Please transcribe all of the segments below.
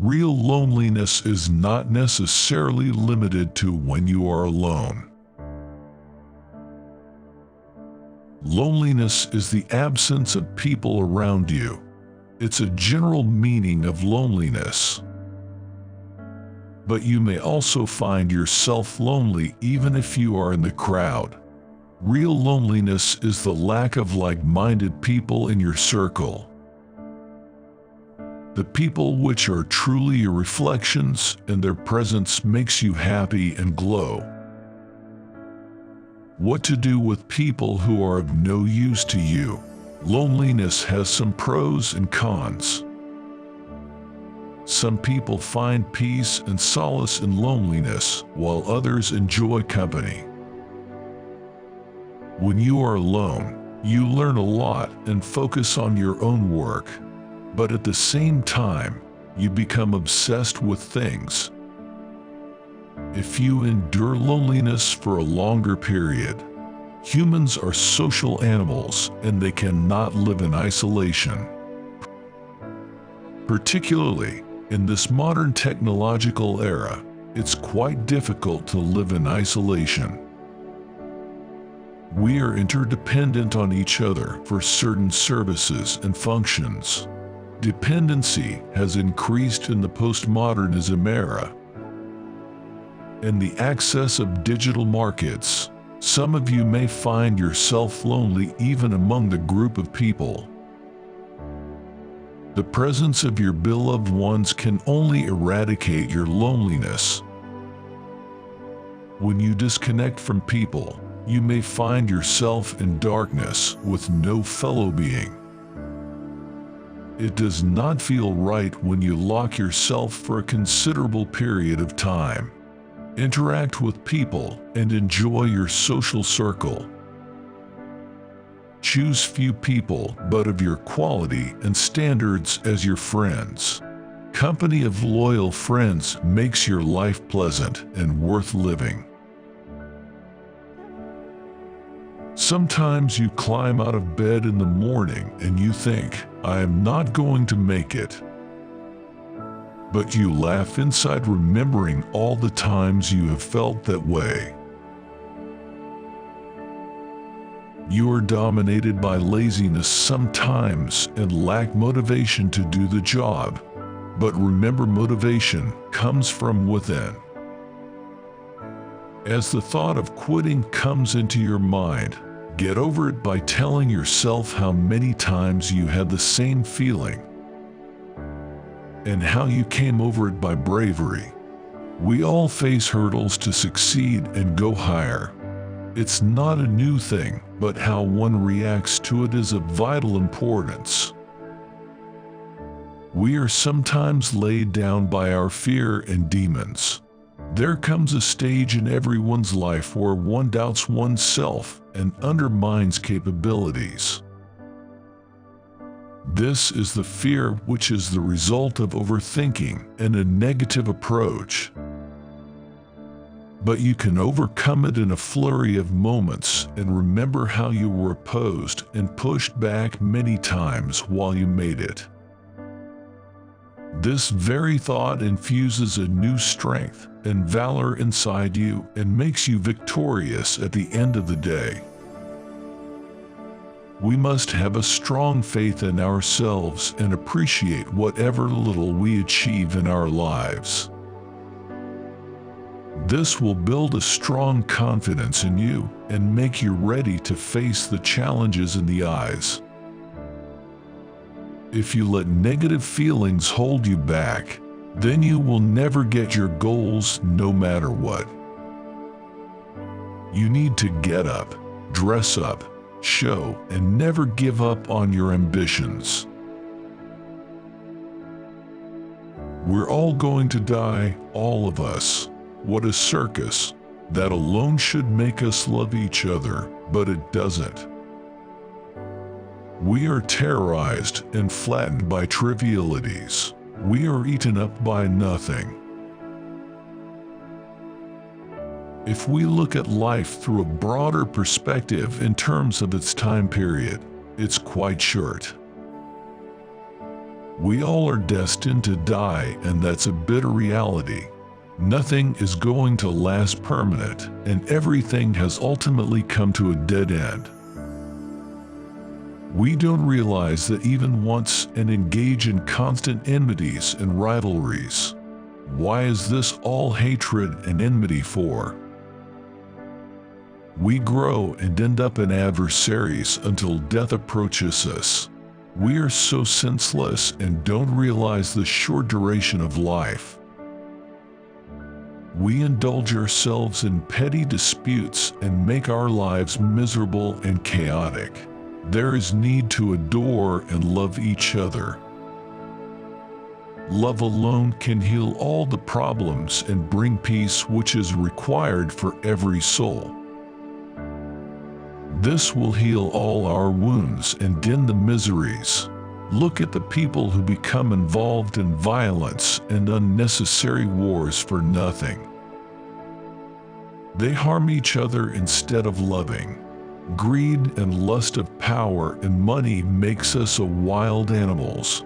Real loneliness is not necessarily limited to when you are alone. Loneliness is the absence of people around you. It's a general meaning of loneliness. But you may also find yourself lonely even if you are in the crowd. Real loneliness is the lack of like-minded people in your circle. The people which are truly your reflections, and their presence makes you happy and glow. What to do with people who are of no use to you? Loneliness has some pros and cons. Some people find peace and solace in loneliness, while others enjoy company. When you are alone, you learn a lot and focus on your own work. But at the same time, you become obsessed with things. If you endure loneliness for a longer period, humans are social animals and they cannot live in isolation. Particularly in this modern technological era, it's quite difficult to live in isolation. We are interdependent on each other for certain services and functions. Dependency has increased in the postmodernism era. And the access of digital markets, some of you may find yourself lonely even among the group of people. The presence of your beloved ones can only eradicate your loneliness. When you disconnect from people, you may find yourself in darkness with no fellow being. It does not feel right when you lock yourself for a considerable period of time. Interact with people and enjoy your social circle. Choose few people but of your quality and standards as your friends. Company of loyal friends makes your life pleasant and worth living. Sometimes you climb out of bed in the morning and you think, I am not going to make it. But you laugh inside remembering all the times you have felt that way. You are dominated by laziness sometimes and lack motivation to do the job. But remember, motivation comes from within. As the thought of quitting comes into your mind, get over it by telling yourself how many times you had the same feeling and how you came over it by bravery. We all face hurdles to succeed and go higher. It's not a new thing, but how one reacts to it is of vital importance. We are sometimes laid down by our fear and demons. There comes a stage in everyone's life where one doubts oneself and undermines capabilities. This is the fear which is the result of overthinking and a negative approach. But you can overcome it in a flurry of moments and remember how you were opposed and pushed back many times while you made it. This very thought infuses a new strength and valor inside you and makes you victorious at the end of the day. We must have a strong faith in ourselves and appreciate whatever little we achieve in our lives. This will build a strong confidence in you and make you ready to face the challenges in the eyes. If you let negative feelings hold you back, then you will never get your goals no matter what. You need to get up, dress up, show, and never give up on your ambitions. We're all going to die, all of us. What a circus. That alone should make us love each other, but it doesn't. We are terrorized and flattened by trivialities. We are eaten up by nothing. If we look at life through a broader perspective in terms of its time period, it's quite short. We all are destined to die, and that's a bitter reality. Nothing is going to last permanent, and everything has ultimately come to a dead end. We don't realize that even once and engage in constant enmities and rivalries. Why is this all hatred and enmity for? We grow and end up in adversaries until death approaches us. We are so senseless and don't realize the short duration of life. We indulge ourselves in petty disputes and make our lives miserable and chaotic. There is need to adore and love each other. Love alone can heal all the problems and bring peace, which is required for every soul. This will heal all our wounds and end the miseries. Look at the people who become involved in violence and unnecessary wars for nothing. They harm each other instead of loving. Greed and lust of power and money makes us wild animals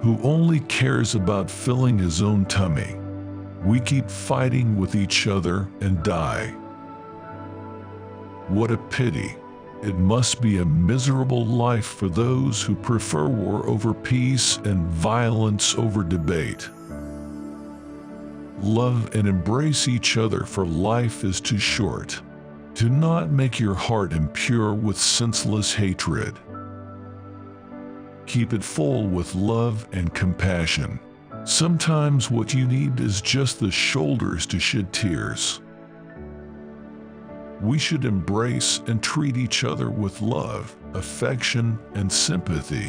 who only cares about filling his own tummy. We keep fighting with each other and die. What a pity. It must be a miserable life for those who prefer war over peace and violence over debate. Love and embrace each other, for life is too short. Do not make your heart impure with senseless hatred. Keep it full with love and compassion. Sometimes what you need is just the shoulders to shed tears. We should embrace and treat each other with love, affection, and sympathy.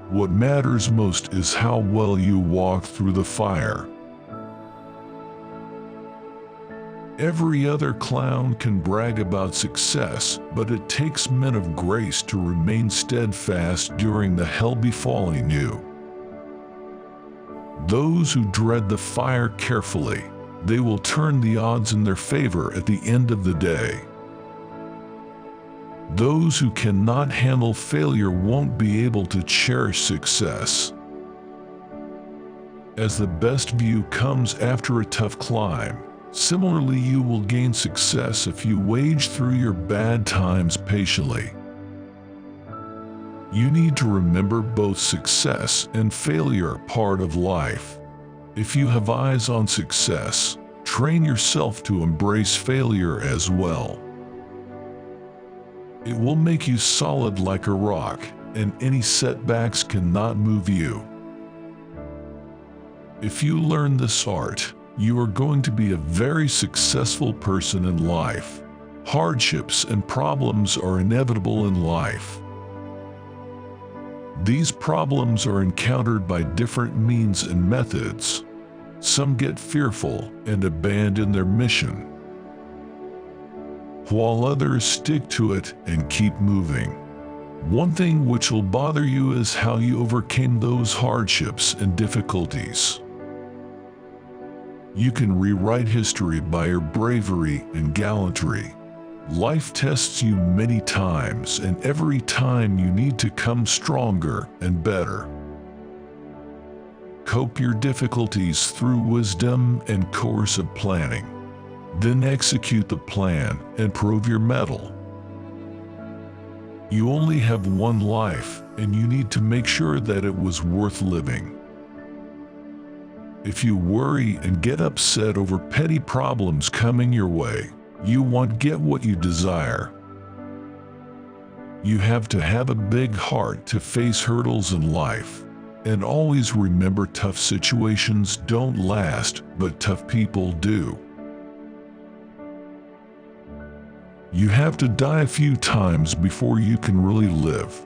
What matters most is how well you walk through the fire. Every other clown can brag about success, but it takes men of grace to remain steadfast during the hell befalling you. Those who dread the fire carefully, they will turn the odds in their favor at the end of the day. Those who cannot handle failure won't be able to cherish success. As the best view comes after a tough climb, similarly you will gain success if you wage through your bad times patiently. You need to remember both success and failure are part of life. If you have eyes on success, train yourself to embrace failure as well. It will make you solid like a rock, and any setbacks cannot move you. If you learn this art, you are going to be a very successful person in life. Hardships and problems are inevitable in life. These problems are encountered by different means and methods. Some get fearful and abandon their mission, while others stick to it and keep moving. One thing which will bother you is how you overcame those hardships and difficulties. You can rewrite history by your bravery and gallantry. Life tests you many times, and every time you need to come stronger and better. Cope your difficulties through wisdom and coercive planning. Then execute the plan and prove your mettle. You only have one life, and you need to make sure that it was worth living. If you worry and get upset over petty problems coming your way, you won't get what you desire. You have to have a big heart to face hurdles in life. And always remember, tough situations don't last, but tough people do. You have to die a few times before you can really live.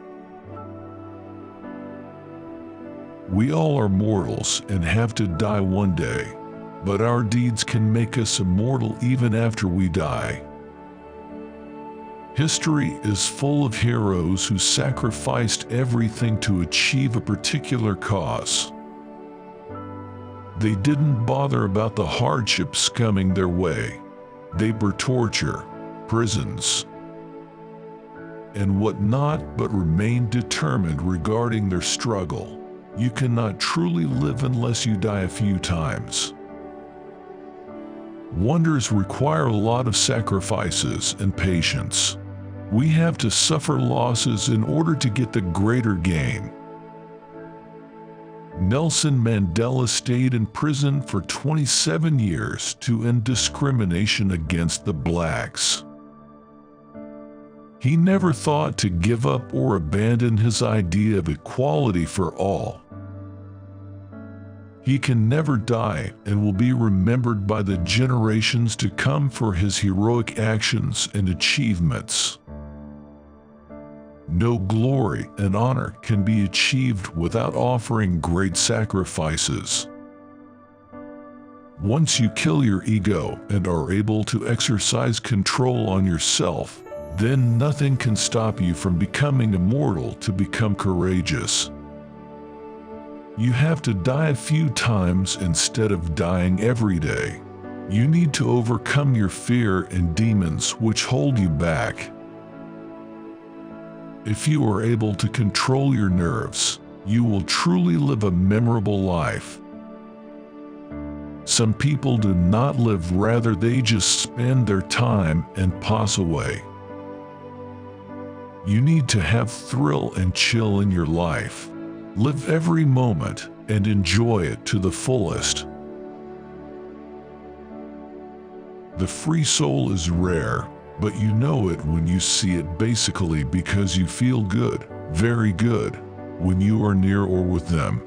We all are mortals and have to die one day, but our deeds can make us immortal even after we die. History is full of heroes who sacrificed everything to achieve a particular cause. They didn't bother about the hardships coming their way. They bore torture, prisons, and whatnot, but remain determined regarding their struggle. You cannot truly live unless you die a few times. Wonders require a lot of sacrifices and patience. We have to suffer losses in order to get the greater gain. Nelson Mandela stayed in prison for 27 years to end discrimination against the blacks. He never thought to give up or abandon his idea of equality for all. He can never die and will be remembered by the generations to come for his heroic actions and achievements. No glory and honor can be achieved without offering great sacrifices. Once you kill your ego and are able to exercise control on yourself, then nothing can stop you from becoming immortal to become courageous. You have to die a few times instead of dying every day. You need to overcome your fear and demons which hold you back. If you are able to control your nerves, you will truly live a memorable life. Some people do not live, rather they just spend their time and pass away. You need to have thrill and chill in your life. Live every moment and enjoy it to the fullest. The free soul is rare, but you know it when you see it, basically because you feel good, very good, when you are near or with them.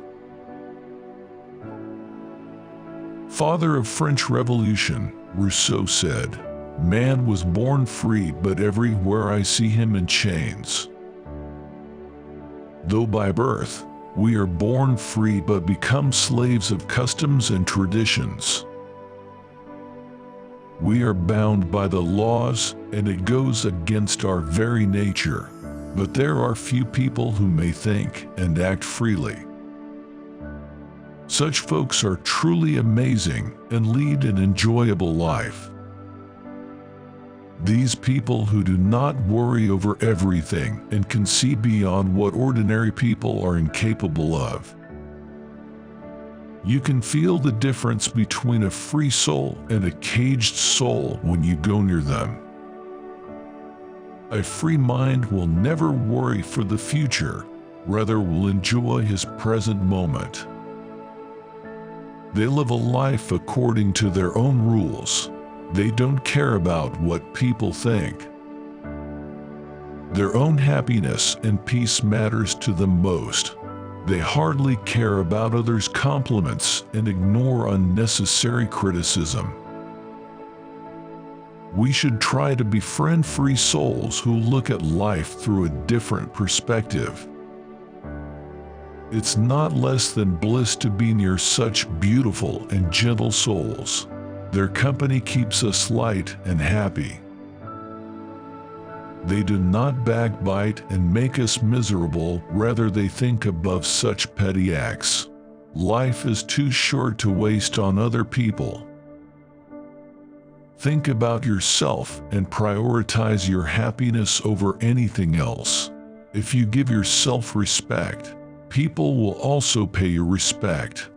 Father of French Revolution, Rousseau said, "Man was born free, but everywhere I see him in chains." Though by birth, we are born free but become slaves of customs and traditions. We are bound by the laws, and it goes against our very nature. But there are few people who may think and act freely. Such folks are truly amazing and lead an enjoyable life. These people who do not worry over everything and can see beyond what ordinary people are incapable of. You can feel the difference between a free soul and a caged soul when you go near them. A free mind will never worry for the future, rather will enjoy his present moment. They live a life according to their own rules. They don't care about what people think. Their own happiness and peace matters to them most. They hardly care about others' compliments and ignore unnecessary criticism. We should try to befriend free souls who look at life through a different perspective. It's not less than bliss to be near such beautiful and gentle souls. Their company keeps us light and happy. They do not backbite and make us miserable, rather they think above such petty acts. Life is too short to waste on other people. Think about yourself and prioritize your happiness over anything else. If you give yourself respect, people will also pay you respect.